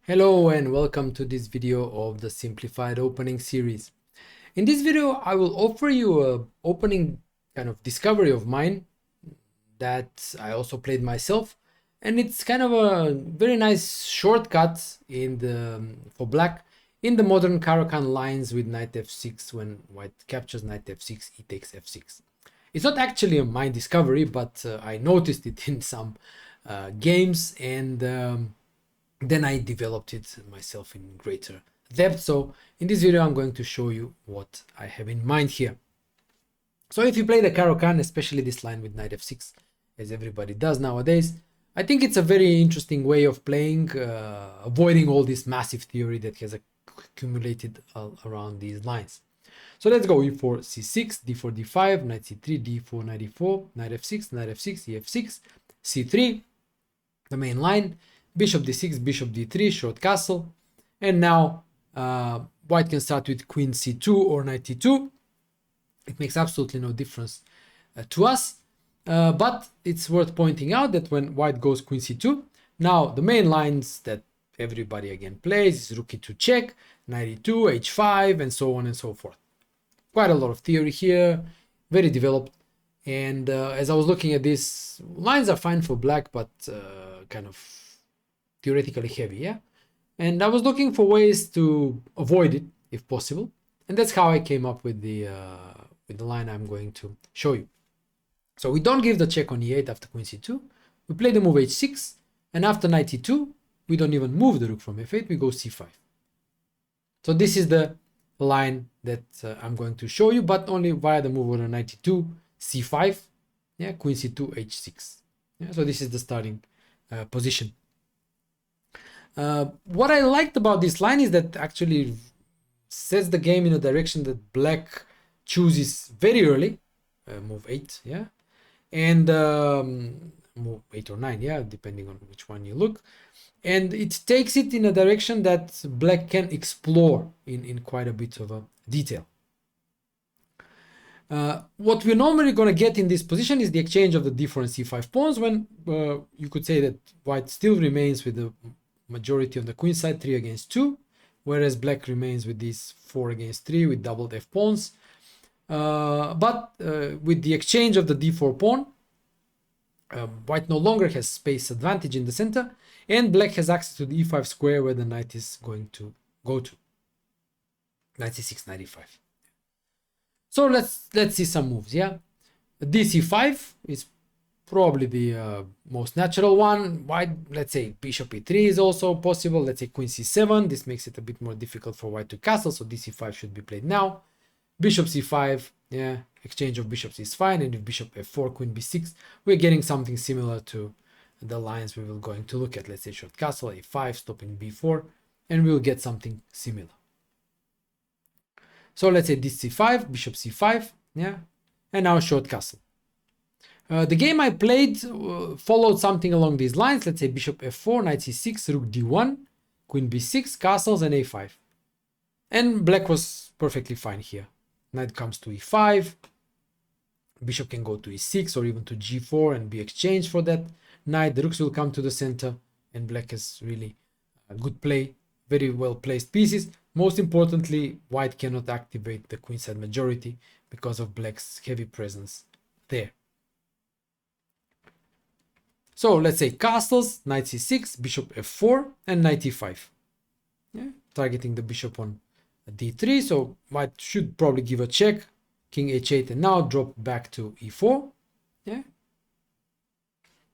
Hello and welcome to this video of the Simplified opening series. In this video, I will offer you a opening kind of discovery of mine that I also played myself, and it's kind of a very nice shortcut for black in the modern Caro-Kann lines with knight f6. When white captures knight f6, he takes f6. It's not actually a mine discovery, but I noticed it in some games, and then I developed it myself in greater depth. So in this video, I'm going to show you what I have in mind here. So if you play the Caro-Kann, especially this line with knight f6, as everybody does nowadays, I think it's a very interesting way of playing, avoiding all this massive theory that has accumulated around these lines. So let's go e4, c6, d4, d5, knight c3, d4, knight e4, knight f6, knight f6, ef6, c3, the main line, bishop d6, bishop d3, short castle, and now white can start with queen c2 or knight e2. It makes absolutely no difference to us, but it's worth pointing out that when white goes queen c2, now the main lines that everybody again plays is rook e2 check, knight e2, h5, and so on and so forth. Quite a lot of theory here, very developed. And as I was looking at this, lines are fine for black, but kind of theoretically heavy, yeah. And I was looking for ways to avoid it if possible, and that's how I came up with the line I'm going to show you. So we don't give the check on e8 after queen c2. We play the move h6, and after knight e2, we don't even move the rook from f8. We go c5. So this is the line that I'm going to show you, but only via the move on knight e2, c5, yeah, queen c2, h6. Yeah, so this is the starting position. What I liked about this line is that actually sets the game in a direction that black chooses very early, move 8, yeah, and move 8 or 9, yeah, depending on which one you look, and it takes it in a direction that black can explore in quite a bit of a detail. What we're normally going to get in this position is the exchange of the d4 and c5 pawns, when you could say that white still remains with the majority on the queen side, 3 against 2, whereas black remains with these 4 against 3 with doubled f pawns. But with the exchange of the d4 pawn, white no longer has space advantage in the center, and black has access to the e5 square where the knight is going to go to. Knight c6, knight e5. So let's see some moves, yeah. dc5 is probably the most natural one. White, let's say bishop e3 is also possible. Let's say queen c7. This makes it a bit more difficult for white to castle, so dc5 should be played now. Bishop c5, yeah, exchange of bishops is fine. And if bishop f4, queen b6, we're getting something similar to the lines we were going to look at. Let's say short castle, a5, stopping b4, and we'll get something similar. So let's say this c5, bishop c5, yeah, and now short castle. The game I played followed something along these lines. Let's say bishop f4, knight c6, rook d1, queen b6, castles, and a5. And black was perfectly fine here. Knight comes to e5, bishop can go to e6 or even to g4 and be exchanged for that knight. The rooks will come to the center, and black has really a good play, very well placed pieces. Most importantly, white cannot activate the queenside majority because of black's heavy presence there. So let's say castles, knight c6, bishop f4, and knight e5. Yeah, targeting the bishop on d3, so white should probably give a check, king h8, and now drop back to e4. Yeah.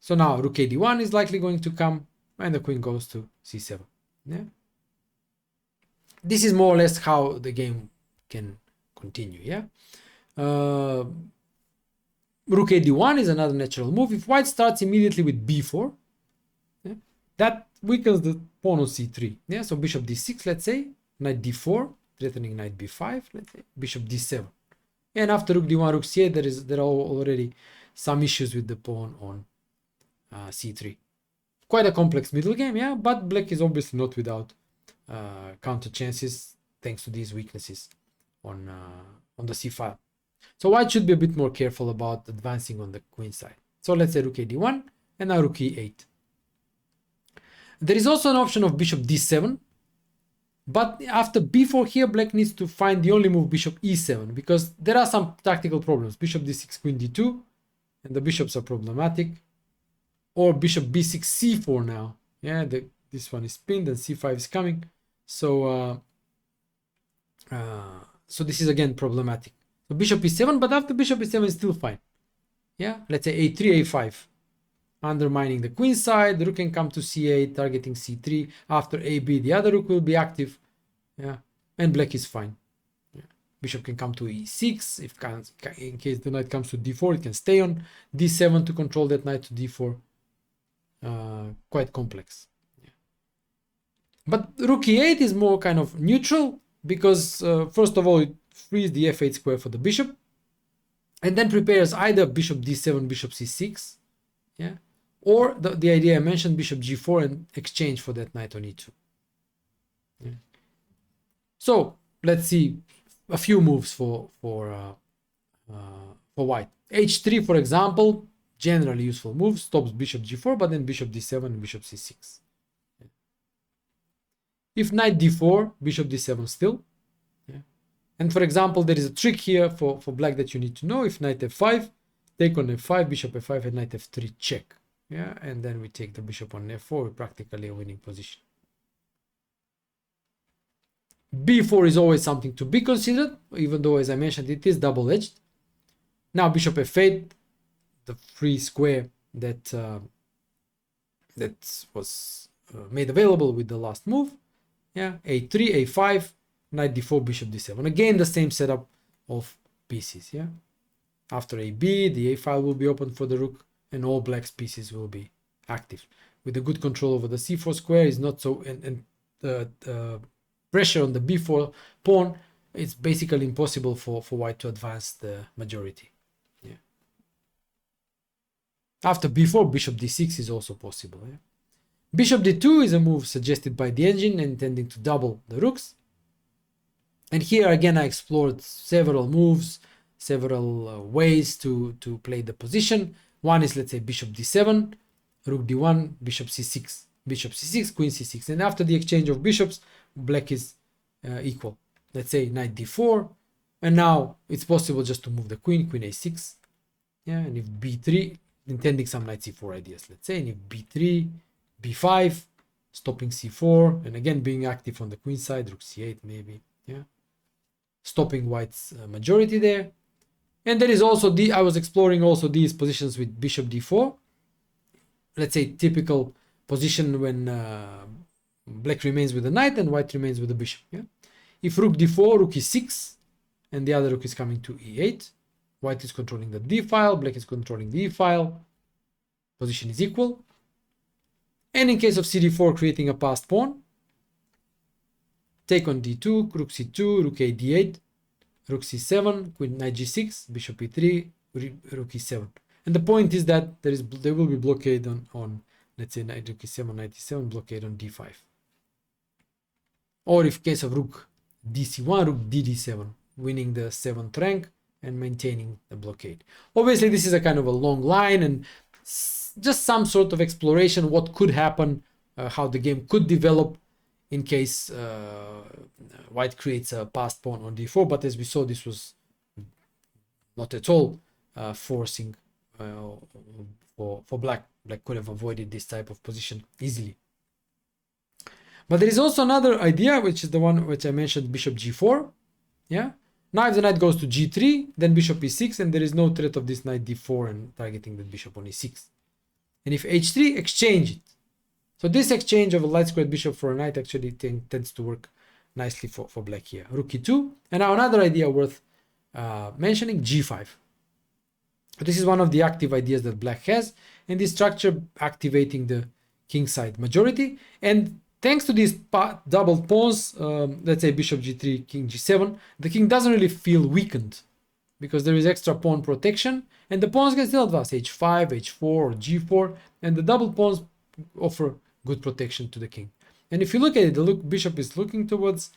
So now rook a d1 is likely going to come, and the queen goes to c7. Yeah. This is more or less how the game can continue. Yeah. Rook a d1 is another natural move. If white starts immediately with b4, yeah, that weakens the pawn on c3. Yeah, so bishop d6, let's say, knight d4, threatening knight b5, let's say, bishop d7. And after rook d1, rook c8, there are already some issues with the pawn on c3. Quite a complex middle game, yeah, but black is obviously not without counter chances thanks to these weaknesses on the c file. So white should be a bit more careful about advancing on the queen side. So let's say rook a d1, and now rook e8. There is also an option of bishop d7, but after b4 here, black needs to find the only move bishop e7, because there are some tactical problems. Bishop d6, queen d2, and the bishops are problematic. Or bishop b6, c4 now. Yeah, this one is pinned and c5 is coming. So so this is again problematic. So bishop e7, but after bishop e7 is still fine. Yeah, let's say a3, a5. Undermining the queen side, the rook can come to c8, targeting c3. After ab, the other rook will be active. Yeah, and black is fine. Yeah. Bishop can come to e6. If in case the knight comes to d4, it can stay on d7 to control that knight to d4. Quite complex. Yeah. But rook e8 is more kind of neutral, because first of all, it frees the f8 square for the bishop, and then prepares either bishop d7, bishop c6. Yeah. Or the idea I mentioned, bishop g4 and exchange for that knight on e2. Yeah. So let's see a few moves for white. h3, for example, generally useful move, stops bishop g4, but then bishop d7 and bishop c6. Yeah. If knight d4, bishop d7 still. Yeah. And for example, there is a trick here for black that you need to know. If knight f5, take on f5, bishop f5, and knight f3 check. Yeah, and then we take the bishop on f4, practically a winning position. b4 is always something to be considered, even though, as I mentioned, it is double-edged. Now bishop f8, the free square that was made available with the last move. Yeah, a3, a5, knight d4, bishop d7. Again, the same setup of pieces. Yeah, after ab, the a file will be open for the rook, and all black's pieces will be active. With a good control over the c4 square is not so, and pressure on the b4 pawn, it's basically impossible for white to advance the majority. Yeah. After b4, bishop d6 is also possible. Yeah. Bishop d2 is a move suggested by the engine, intending to double the rooks. And here again, I explored several moves, several ways to play the position. One is, let's say, bishop d7, rook d1, bishop c6, queen c6. And after the exchange of bishops, black is equal. Let's say knight d4. And now it's possible just to move the queen a6. Yeah, and if b3, intending some knight c4 ideas, let's say, and if b3, b5, stopping c4, and again being active on the queen side, rook c8 maybe. Yeah, stopping white's majority there. And there is also I was exploring also these positions with bishop d4. Let's say typical position when black remains with the knight and white remains with the bishop. Yeah? If rook d4, rook e6, and the other rook is coming to e8, white is controlling the d file, black is controlling the e file, position is equal. And in case of cd4, creating a passed pawn, take on d2, rook c2, rook a d8, rook c7, queen knight g6, bishop e3, rook e7. And the point is that there will be blockade on let's say knight rook e7, knight e7, blockade on d5. Or if case of rook dc1, rook dd7, winning the 7th rank and maintaining the blockade. Obviously, this is a kind of a long line and just some sort of exploration, what could happen, how the game could develop in case white creates a passed pawn on d4. But as we saw, this was not at all forcing for black. Black could have avoided this type of position easily. But there is also another idea, which is the one which I mentioned, bishop g4. Yeah. Now if the knight goes to g3, then bishop e6, and there is no threat of this knight d4 and targeting the bishop on e6. And if h3, exchange it. So this exchange of a light squared bishop for a knight actually tends to work nicely for black here. Rook e2. And now another idea worth mentioning, g5. This is one of the active ideas that black has, and this structure activating the king side majority. And thanks to these double pawns, let's say bishop g3, king g7, the king doesn't really feel weakened because there is extra pawn protection, and the pawns can still advance h5, h4, or g4, and the double pawns offer good protection to the king. And if you look at it, the bishop is looking towards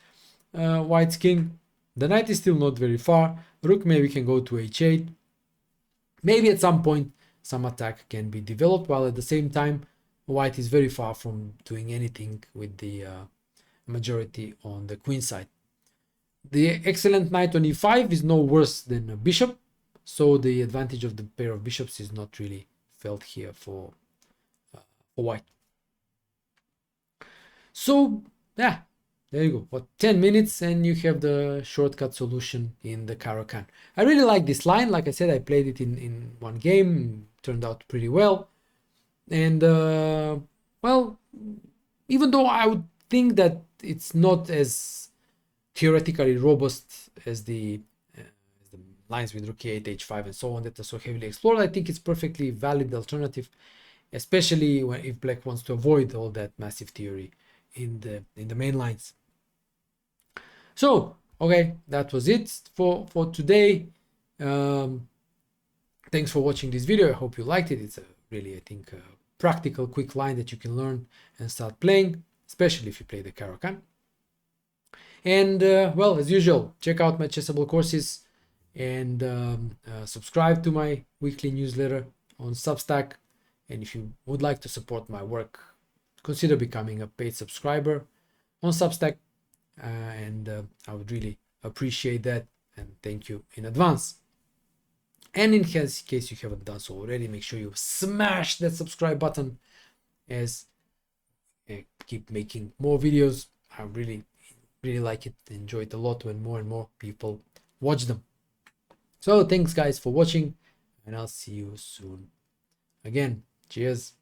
white's king. The knight is still not very far. Rook maybe can go to h8. Maybe at some point some attack can be developed, while at the same time white is very far from doing anything with the majority on the queen side. The excellent knight on e5 is no worse than a bishop, so the advantage of the pair of bishops is not really felt here for white. So yeah, there you go. What, 10 minutes and you have the shortcut solution in the Caro-Kann. I really like this line. Like I said, I played it in one game, turned out pretty well. And well, even though I would think that it's not as theoretically robust as the lines with rook e8, h5 and so on that are so heavily explored, I think it's perfectly valid alternative, especially if black wants to avoid all that massive theory in the main lines. So okay, that was it for today. Thanks for watching this video. I hope you liked it. It's a really, I think, practical, quick line that you can learn and start playing, especially if you play the Caro-Kann. And well, as usual, check out my Chessable courses and subscribe to my weekly newsletter on Substack. And if you would like to support my work, consider becoming a paid subscriber on Substack, and I would really appreciate that, and thank you in advance. And in case you haven't done so already, make sure you smash that subscribe button, as I keep making more videos. I really like it, enjoy it a lot when more and more people watch them. So thanks guys for watching, and I'll see you soon again. Cheers.